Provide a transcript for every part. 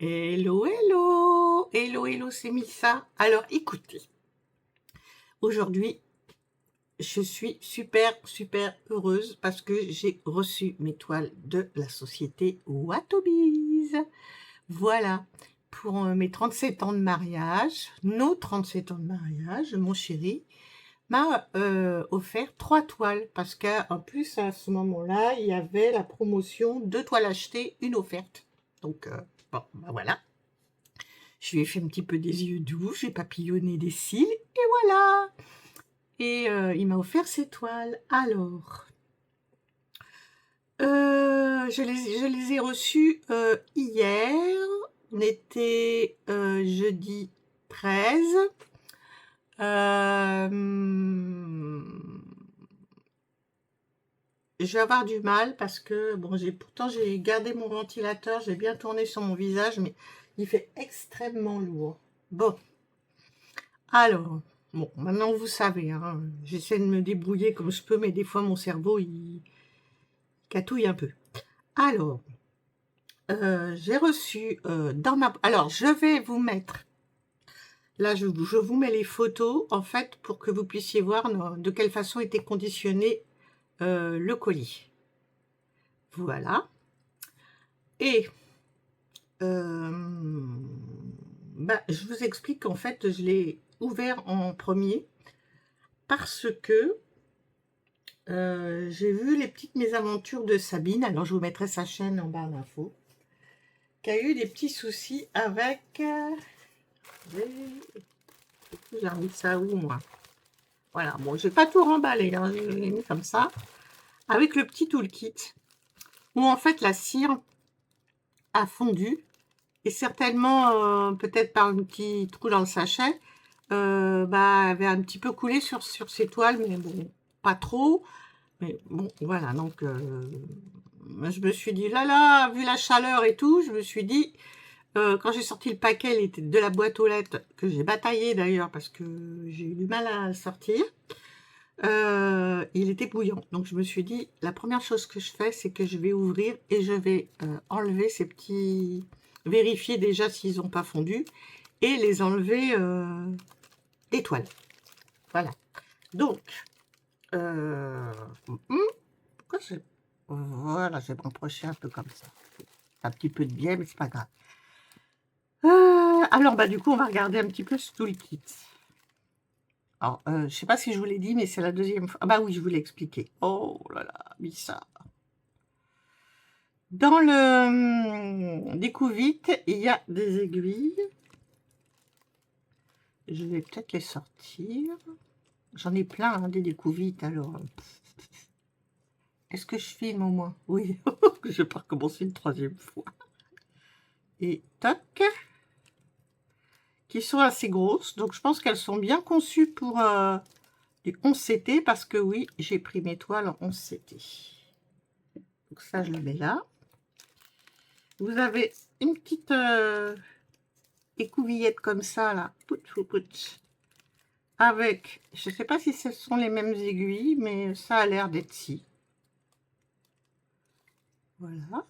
Hello, hello, hello, hello, c'est Missa. Alors, écoutez, aujourd'hui, je suis super, super heureuse parce que j'ai reçu mes toiles de la société Watobiz. Voilà, pour mes 37 ans de mariage, nos 37 ans de mariage, mon chéri m'a offert 3 toiles parce qu'en plus, à ce moment-là, il y avait la promotion 2 toiles achetées, une offerte. Donc, bon, bah voilà. Je lui ai fait un petit peu des yeux doux, j'ai papillonné des cils, et voilà. Et il m'a offert ses toiles. Alors, je les ai reçues hier. On était jeudi 13. Je vais avoir du mal parce que, bon, pourtant j'ai gardé mon ventilateur, j'ai bien tourné sur mon visage, mais il fait extrêmement lourd. Bon, alors, bon, maintenant vous savez, hein, j'essaie de me débrouiller comme je peux, mais des fois mon cerveau, il catouille un peu. Alors, j'ai reçu dans ma... Alors, je vais vous mettre... Là, je vous mets les photos, en fait, pour que vous puissiez voir de quelle façon était conditionné le colis. Voilà. Et je vous explique qu'en fait, je l'ai ouvert en premier parce que j'ai vu les petites mésaventures de Sabine, alors je vous mettrai sa chaîne en barre d'infos, qui a eu des petits soucis avec... j'ai remis ça où, moi? Voilà, bon, je vais pas tout remballer, hein, je l'ai mis comme ça, avec le petit toolkit, où en fait la cire a fondu, et certainement, peut-être par un petit trou dans le sachet, avait un petit peu coulé sur ces toiles, mais bon, pas trop. Mais bon, voilà, donc je me suis dit, là là, vu la chaleur et tout, je me suis dit, quand j'ai sorti le paquet, il était de la boîte aux lettres, que j'ai bataillé d'ailleurs, parce que j'ai eu du mal à le sortir, il était bouillant. Donc je me suis dit, la première chose que je fais, c'est que je vais ouvrir et je vais enlever ces petits... vérifier déjà s'ils n'ont pas fondu, et les enlever des toiles. Voilà. Donc, pourquoi je... Voilà, je vais me rapprocher un peu comme ça. Un petit peu de biais, mais c'est pas grave. Alors, du coup, on va regarder un petit peu ce toolkit. Alors, je sais pas si je vous l'ai dit, mais c'est la deuxième fois. Ah bah oui, je vous l'ai expliqué. Oh là là, oui ça. Dans le découvite, il y a des aiguilles. Je vais peut-être les sortir. J'en ai plein, hein, des découvites, alors... Est-ce que je filme au moins? Oui, je vais pas recommencer une troisième fois. Et toc, qui sont assez grosses, donc je pense qu'elles sont bien conçues pour du 11 CT, parce que oui, j'ai pris mes toiles en 11 CT. Donc ça, je le mets là. Vous avez une petite écouvillette comme ça, là, avec, je ne sais pas si ce sont les mêmes aiguilles, mais ça a l'air d'être si. Voilà,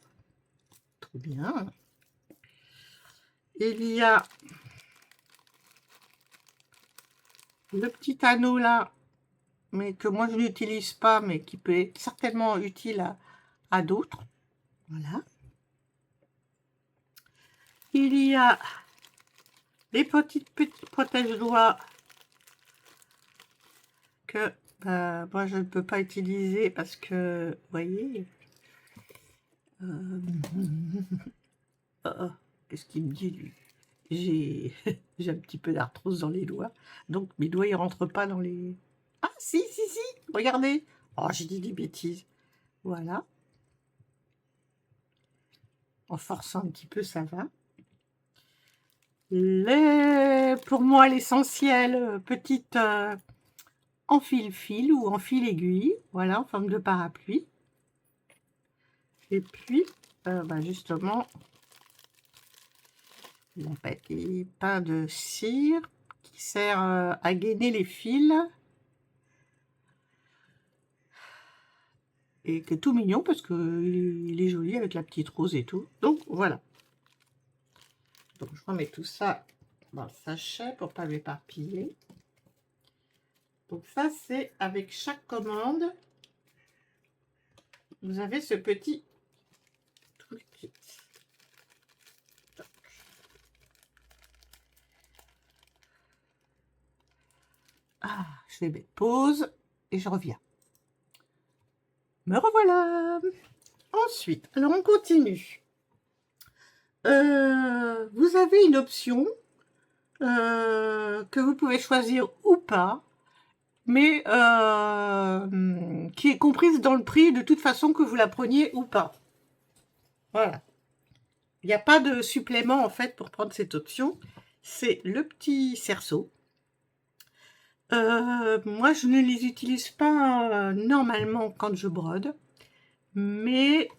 trop bien. Il y a le petit anneau là, mais que moi je n'utilise pas, mais qui peut être certainement utile à d'autres. Voilà. Il y a des petites protège-doigts que moi je ne peux pas utiliser parce que, vous voyez, qu'est-ce qu'il me dit lui? J'ai un petit peu d'arthrose dans les doigts, donc mes doigts ils rentrent pas dans les... Ah si, si, si, regardez. Oh, j'ai dit des bêtises. Voilà. En forçant un petit peu, ça va. Pour moi, l'essentiel, petite en fil-fil ou en fil-aiguille, voilà, en forme de parapluie. Et puis, justement, mon petit pain de cire qui sert à gainer les fils. Et qui est tout mignon parce qu'il est joli avec la petite rose et tout. Donc, voilà. Donc, je remets tout ça dans le sachet pour ne pas m'éparpiller. Donc, ça, c'est avec chaque commande. Vous avez ce petit toolkit. Ah, je vais mettre pause et je reviens. Me revoilà. Ensuite, alors on continue. Vous avez une option que vous pouvez choisir ou pas, mais qui est comprise dans le prix de toute façon que vous la preniez ou pas. Voilà. Il n'y a pas de supplément en fait pour prendre cette option. C'est le petit cerceau. Moi, je ne les utilise pas normalement quand je brode, mais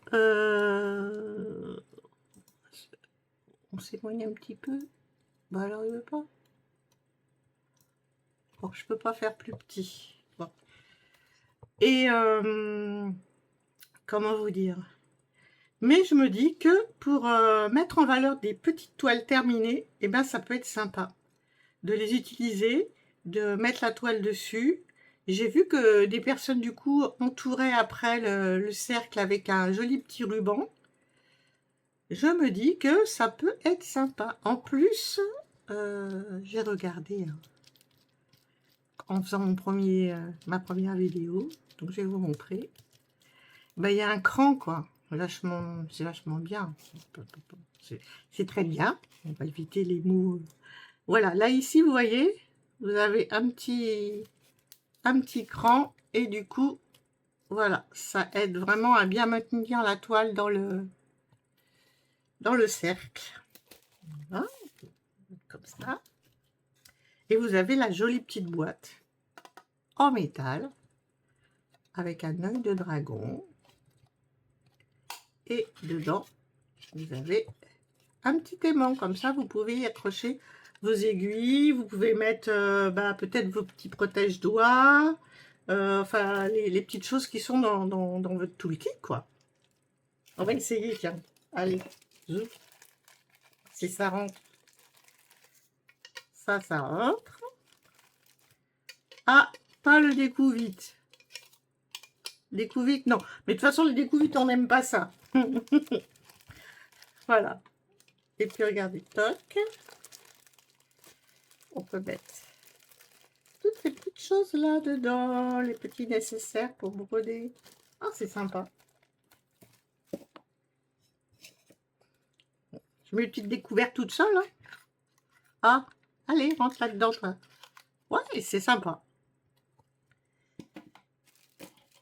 on s'éloigne un petit peu. Bah alors, il veut pas. Bon, je peux pas faire plus petit. Bon. Et comment vous dire? Mais je me dis que pour mettre en valeur des petites toiles terminées, eh ben, ça peut être sympa de les utiliser, de mettre la toile dessus. J'ai vu que des personnes du coup entouraient après le cercle avec un joli petit ruban. Je me dis que ça peut être sympa. En plus, j'ai regardé en faisant ma première vidéo, donc je vais vous montrer. Ben, il y a un cran quoi. C'est vachement bien. C'est très bien. On va éviter les mots. Voilà, là ici, vous voyez, vous avez un petit cran et du coup, voilà, ça aide vraiment à bien maintenir la toile dans le cercle. Voilà, comme ça. Et vous avez la jolie petite boîte en métal avec un œil de dragon. Et dedans, vous avez un petit aimant, comme ça vous pouvez y accrocher vos aiguilles, vous pouvez mettre peut-être vos petits protège-doigts, enfin les petites choses qui sont dans votre toolkit quoi. On va essayer, tiens, allez, si ça rentre, ça rentre. Ah, pas le découvite. Découvite, non, mais de toute façon le découvite on n'aime pas ça. Voilà. Et puis regardez, toc. On peut mettre toutes ces petites choses là dedans, les petits nécessaires pour broder. Ah, c'est sympa. Je mets une petite découverte toute seule. Hein. Ah, allez, rentre là-dedans, toi. Ouais, c'est sympa.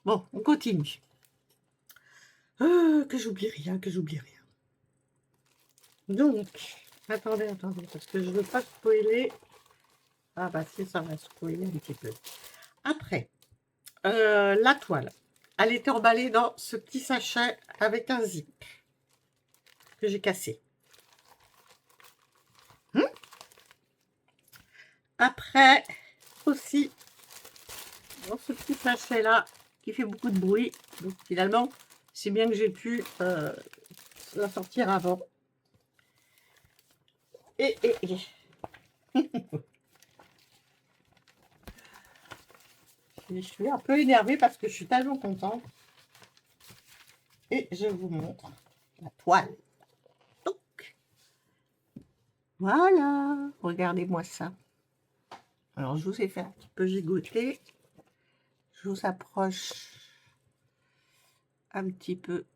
Bon, on continue. Que j'oublie rien, que j'oublie rien. Donc, attendez, parce que je ne veux pas spoiler. Ah bah si, ça va spoiler un petit peu. Après, la toile, elle était emballée dans ce petit sachet avec un zip que j'ai cassé. Après, aussi, dans ce petit sachet là, qui fait beaucoup de bruit, donc finalement, c'est bien que j'ai pu la sortir avant. Et. Je suis un peu énervée parce que je suis tellement contente. Et je vous montre la toile. Donc, voilà, regardez-moi ça. Alors, je vous ai fait un petit peu gigoter. Je vous approche un petit peu.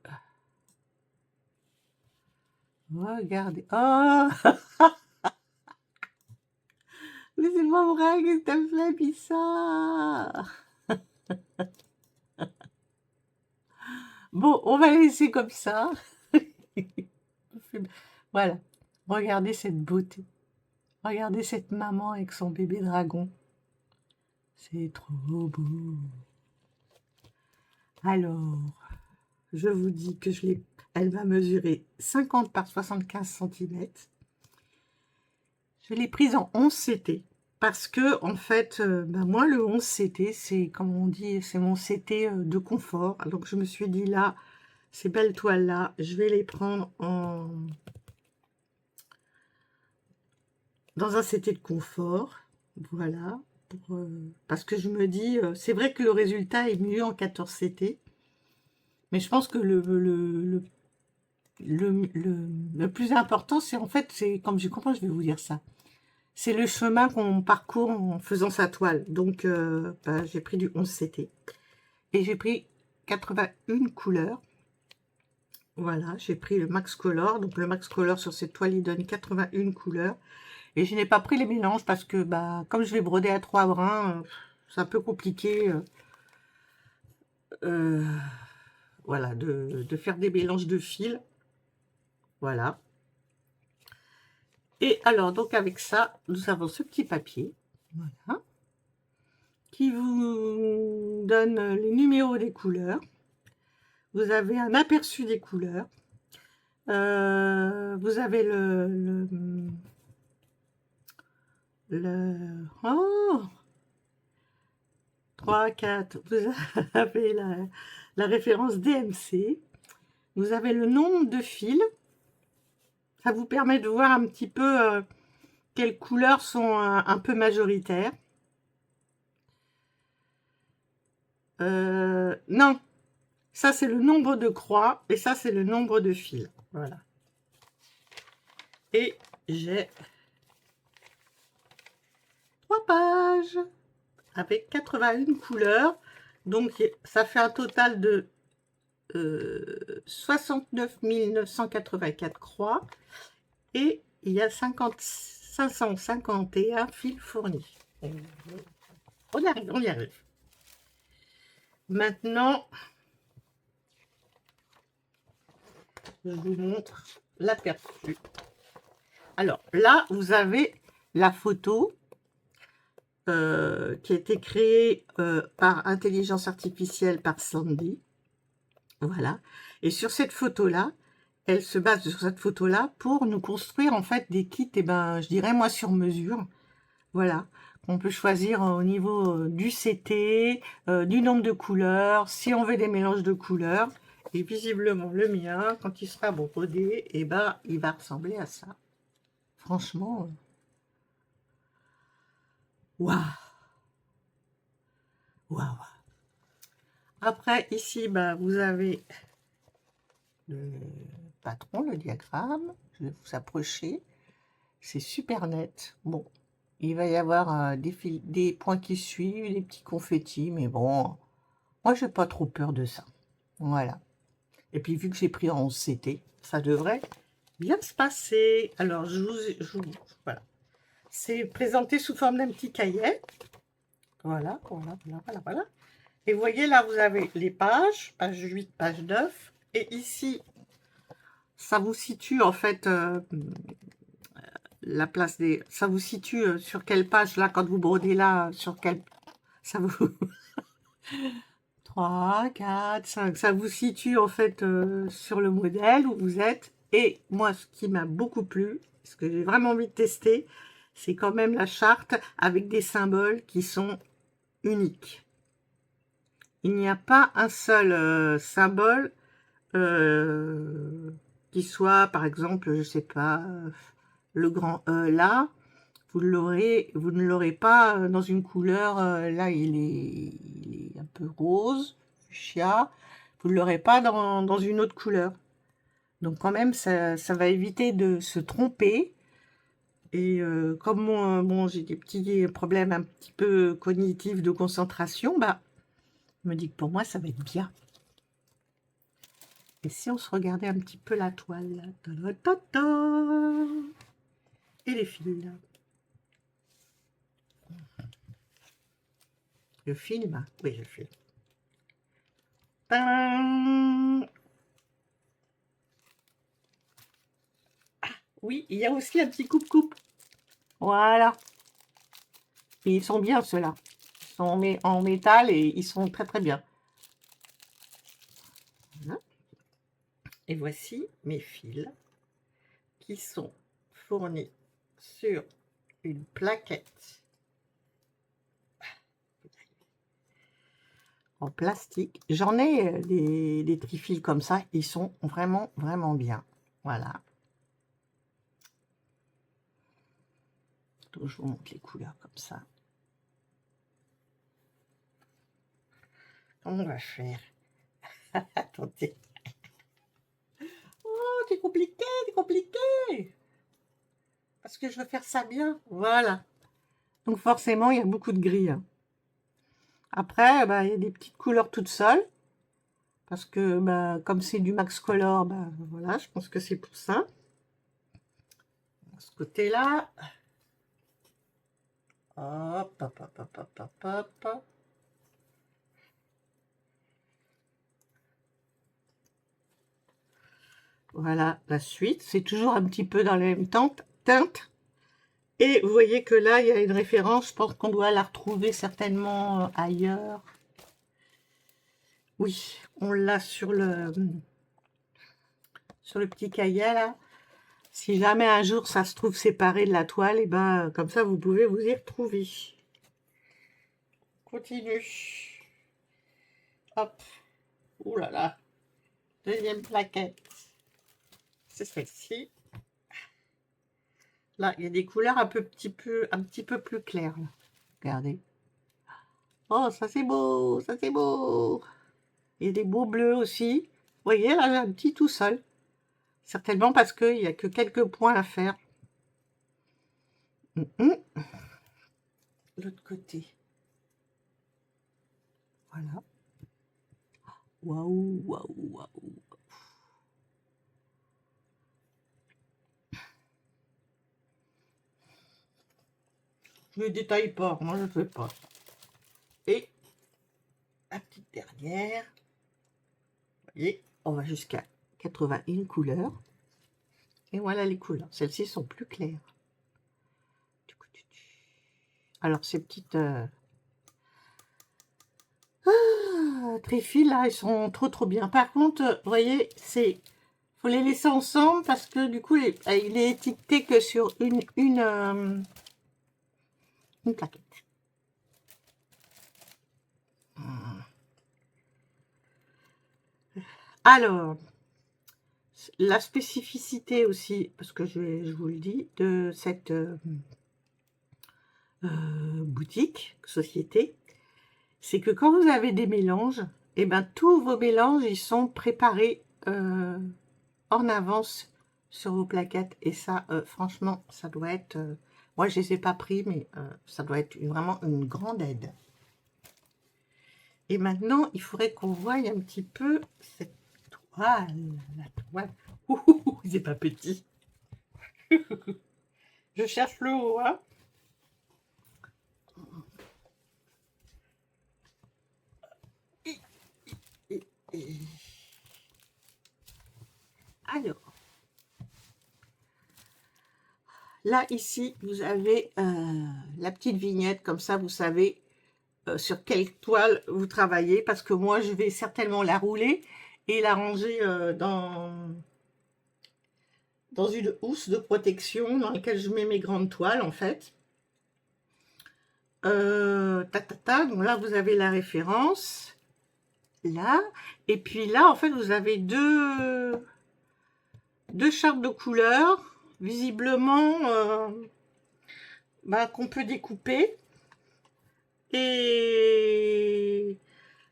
Regardez. Oh mais c'est pas vrai que ça me fait bizarre. Bon, on va laisser comme ça. Voilà. Regardez cette beauté. Regardez cette maman avec son bébé dragon. C'est trop beau. Alors, je vous dis que elle va mesurer 50 par 75 cm. Je l'ai prise en 11 CT. Parce que, en fait, moi, le 11 CT, c'est, comme on dit, c'est mon CT de confort. Donc, je me suis dit, là, ces belles toiles-là, je vais les prendre dans un CT de confort. Voilà. Parce que je me dis, c'est vrai que le résultat est mieux en 14 CT, mais je pense que le plus important, c'est en fait, c'est comme comment je vais vous dire ça? C'est le chemin qu'on parcourt en faisant sa toile. Donc, bah, j'ai pris du 11 CT et j'ai pris 81 couleurs. Voilà, j'ai pris le Max Color. Donc, le Max Color sur cette toile, il donne 81 couleurs. Et je n'ai pas pris les mélanges parce que, bah, comme je vais broder à 3 brins, c'est un peu compliqué. Euh, voilà, de faire des mélanges de fils. Voilà. Et alors, donc avec ça, nous avons ce petit papier, voilà, qui vous donne les numéros des couleurs. Vous avez un aperçu des couleurs. Vous avez oh, 3, 4, vous avez la référence DMC. Vous avez le nombre de fils. Ça vous permet de voir un petit peu quelles couleurs sont un peu majoritaires. Non, ça c'est le nombre de croix et ça c'est le nombre de fils. Voilà. Et j'ai 3 pages avec 81 couleurs. Donc ça fait un total de 69 984 croix. Et il y a 551 fils fournis. On y arrive, on y arrive. Maintenant, je vous montre l'aperçu. Alors là, vous avez la photo qui a été créée par intelligence artificielle par Sandy. Voilà. Et sur cette photo-là, elle se base sur cette photo-là pour nous construire en fait des kits, et ben, je dirais moi sur mesure. Voilà. On peut choisir au niveau du CT, du nombre de couleurs, si on veut des mélanges de couleurs. Et visiblement, le mien, quand il sera brodé, et ben, il va ressembler à ça. Franchement, waouh! Waouh! Après, ici, bah, vous avez le patron, le diagramme. Je vais vous approcher. C'est super net. Bon, il va y avoir des points qui suivent, des petits confettis, mais bon, moi, j'ai pas trop peur de ça. Voilà. Et puis, vu que j'ai pris en 11 CT, ça devrait bien se passer. Alors, voilà. C'est présenté sous forme d'un petit cahier. Voilà, voilà, voilà, voilà, voilà. Et vous voyez, là, vous avez les pages, page 8, page 9. Et ici, ça vous situe, en fait, la place des... Ça vous situe sur quelle page, là, quand vous brodez là, sur quelle... Ça vous... 3, 4, 5. Ça vous situe, en fait, sur le modèle où vous êtes. Et moi, ce qui m'a beaucoup plu, ce que j'ai vraiment envie de tester, c'est quand même la charte avec des symboles qui sont uniques. Il n'y a pas un seul symbole qui soit, par exemple, je sais pas, le grand E là, vous ne l'aurez pas dans une couleur, là il est un peu rose, fuchsia, vous ne l'aurez pas dans une autre couleur. Donc quand même, ça va éviter de se tromper. Et comme bon, j'ai des petits problèmes un petit peu cognitifs de concentration, bah, je me dis que pour moi, ça va être bien. Et si on se regardait un petit peu la toile, et les fils, le film, oui, le film. Ah, oui, il y a aussi un petit coupe-coupe. Voilà. Et ils sont bien, ceux-là. Ils sont en métal et ils sont très, très bien. Voilà. Et voici mes fils qui sont fournis sur une plaquette en plastique. J'en ai des trifils comme ça. Ils sont vraiment, vraiment bien. Voilà. Donc, je vous montre les couleurs comme ça. Comment on va faire? Attendez. Oh, c'est compliqué, c'est compliqué. Parce que je veux faire ça bien. Voilà. Donc forcément, il y a beaucoup de gris. Hein. Après, bah, il y a des petites couleurs toutes seules. Parce que bah, comme c'est du Max Color, bah, voilà, je pense que c'est pour ça. Ce côté-là. Hop, hop, hop, hop, hop, hop, hop. Voilà la suite. C'est toujours un petit peu dans la même teinte. Et vous voyez que là, il y a une référence. Je pense qu'on doit la retrouver certainement ailleurs. Oui, on l'a sur le petit cahier là. Si jamais un jour ça se trouve séparé de la toile, et ben comme ça vous pouvez vous y retrouver. Continue. Hop. Ouh là là. Deuxième plaquette. C'est celle-ci. Là, il y a des couleurs un petit peu plus claires. Là. Regardez. Oh, ça c'est beau, ça c'est beau. Il y a des beaux bleus aussi. Vous voyez, là, j'ai un petit tout seul. Certainement parce qu'il n'y a que quelques points à faire. L'autre côté. Voilà. Waouh, waouh, waouh. Je ne détaille pas, moi je ne fais pas. Et la petite dernière. Vous voyez, on va jusqu'à 81 couleurs. Et voilà les couleurs. Celles-ci sont plus claires. Alors ces petites tréfils là, elles sont trop bien. Par contre, vous voyez, faut les laisser ensemble parce que du coup, il est étiqueté que sur une plaquette. Alors, la spécificité aussi, parce que je vous le dis, de cette boutique, société, c'est que quand vous avez des mélanges, et ben tous vos mélanges, ils sont préparés en avance sur vos plaquettes. Et ça, franchement, ça doit être... moi, je ne les ai pas pris, mais ça doit être vraiment une grande aide. Et maintenant, il faudrait qu'on voie un petit peu cette toile. La toile. Ouh, c'est pas petit. Je cherche le haut, hein. Alors, là, ici, vous avez la petite vignette, comme ça, vous savez sur quelle toile vous travaillez, parce que moi, je vais certainement la rouler et la ranger dans une housse de protection dans laquelle je mets mes grandes toiles, en fait. Donc là, vous avez la référence, là. Et puis là, en fait, vous avez deux chartes de couleurs, visiblement, qu'on peut découper. Et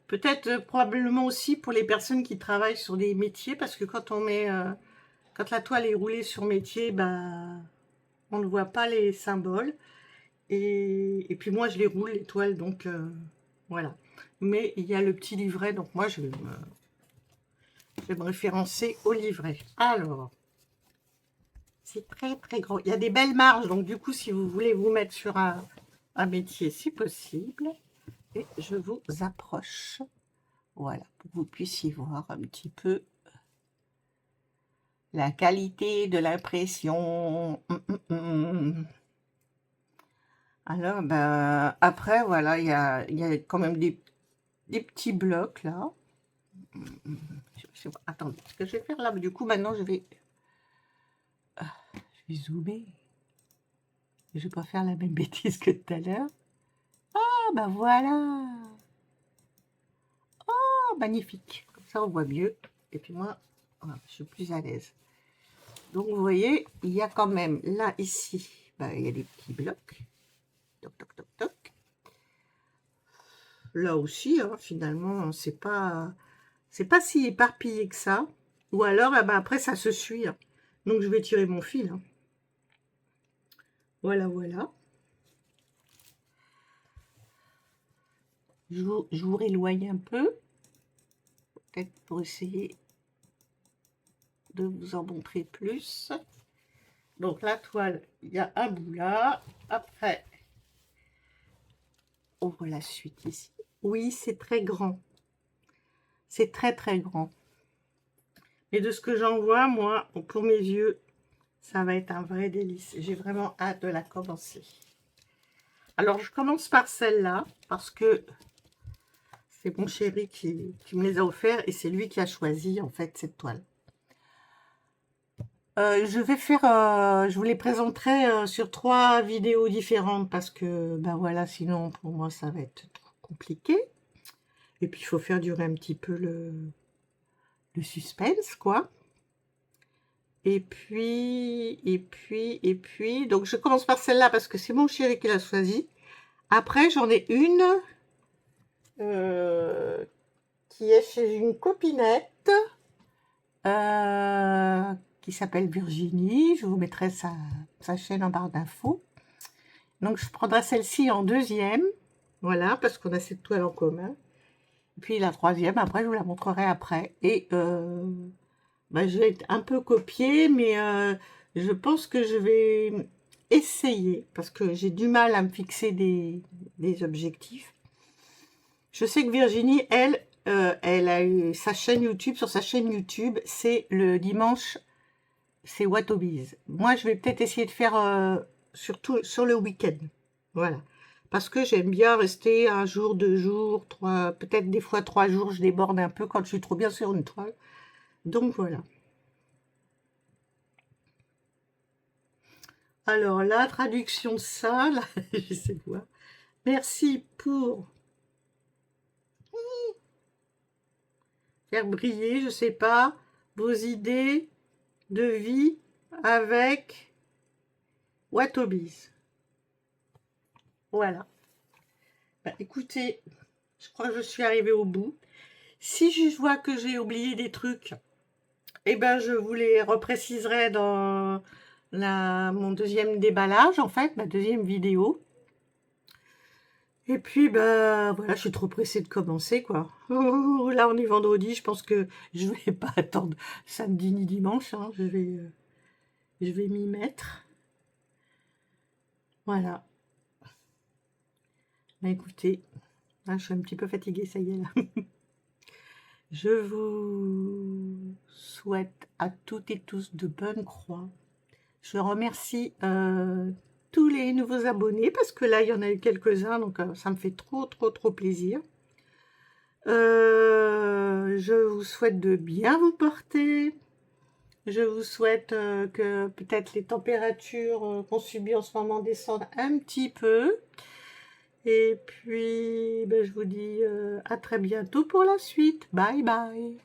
peut-être probablement aussi pour les personnes qui travaillent sur des métiers, parce que quand on met, quand la toile est roulée sur métier, on ne voit pas les symboles. Et puis moi, je les roule, les toiles, donc voilà. Mais il y a le petit livret, donc moi, je vais me référencer au livret. Alors, c'est très grand. Il y a des belles marges, donc du coup, si vous voulez vous mettre sur un métier, c'est possible. Et je vous approche, voilà, pour que vous puissiez voir un petit peu la qualité de l'impression. Alors, après, voilà, il y a quand même des petits blocs, là. Attendez, ce que je vais faire là, du coup, maintenant, je vais zoomer. Je vais pas faire la même bêtise que tout à l'heure. Ah, voilà. Oh, magnifique. Comme ça, on voit mieux. Et puis moi, voilà, je suis plus à l'aise. Donc, vous voyez, il y a quand même, là, ici, bah, il y a des petits blocs. Toc, toc, toc, toc. Là aussi, hein, finalement, c'est pas si éparpillé que ça. Ou alors, ah bah, après, ça se suit. Hein. Donc, je vais tirer mon fil. Hein. Voilà, voilà. Je vous rééloigne un peu. Peut-être pour essayer de vous en montrer plus. Donc, la toile, il y a un bout là. Après, on voit la suite ici. Oui, c'est très grand. C'est très, très grand. Et de ce que j'en vois, moi, pour mes yeux, ça va être un vrai délice. J'ai vraiment hâte de la commencer. Alors, je commence par celle-là, parce que c'est mon chéri qui me les a offerts, et c'est lui qui a choisi, en fait, cette toile. Je vous les présenterai sur 3 vidéos différentes, parce que, ben voilà, sinon, pour moi, ça va être trop compliqué. Et puis, il faut faire durer un petit peu le suspense, quoi. Et puis, donc je commence par celle-là parce que c'est mon chéri qui l'a choisi. Après, j'en ai une qui est chez une copinette qui s'appelle Virginie. Je vous mettrai sa chaîne en barre d'infos. Donc, je prendrai celle-ci en deuxième. Voilà, parce qu'on a cette toile en commun. Et puis la troisième, après, je vous la montrerai après. Et bah, je vais être un peu copier, mais je pense que je vais essayer, parce que j'ai du mal à me fixer des objectifs. Je sais que Virginie, elle a eu sa chaîne YouTube. Sur sa chaîne YouTube, c'est le dimanche, c'est Watobiz. Moi, je vais peut-être essayer de faire surtout sur le week-end. Voilà. Parce que j'aime bien rester 1 jour, 2 jours, 3, peut-être des fois 3 jours, je déborde un peu quand je suis trop bien sur une toile. Donc voilà. Alors, la traduction de ça, là, je sais pas. Merci pour faire briller, je sais pas, vos idées de vie avec Watobiz. Voilà. Bah, écoutez, je crois que je suis arrivée au bout. Si je vois que j'ai oublié des trucs, eh ben, je vous les repréciserai dans mon deuxième déballage, en fait, ma deuxième vidéo. Et puis, bah, voilà, je suis trop pressée de commencer, quoi. Oh, là, on est vendredi, je pense que je vais pas attendre samedi ni dimanche, hein, je vais m'y mettre. Voilà. Bah, écoutez, là, je suis un petit peu fatiguée, ça y est, là. Je vous souhaite à toutes et tous de bonnes croix. Je remercie tous les nouveaux abonnés, parce que là, il y en a eu quelques-uns, donc ça me fait trop, trop, trop plaisir. Je vous souhaite de bien vous porter. Je vous souhaite que peut-être les températures qu'on subit en ce moment descendent un petit peu. Et puis, ben, je vous dis à très bientôt pour la suite. Bye bye.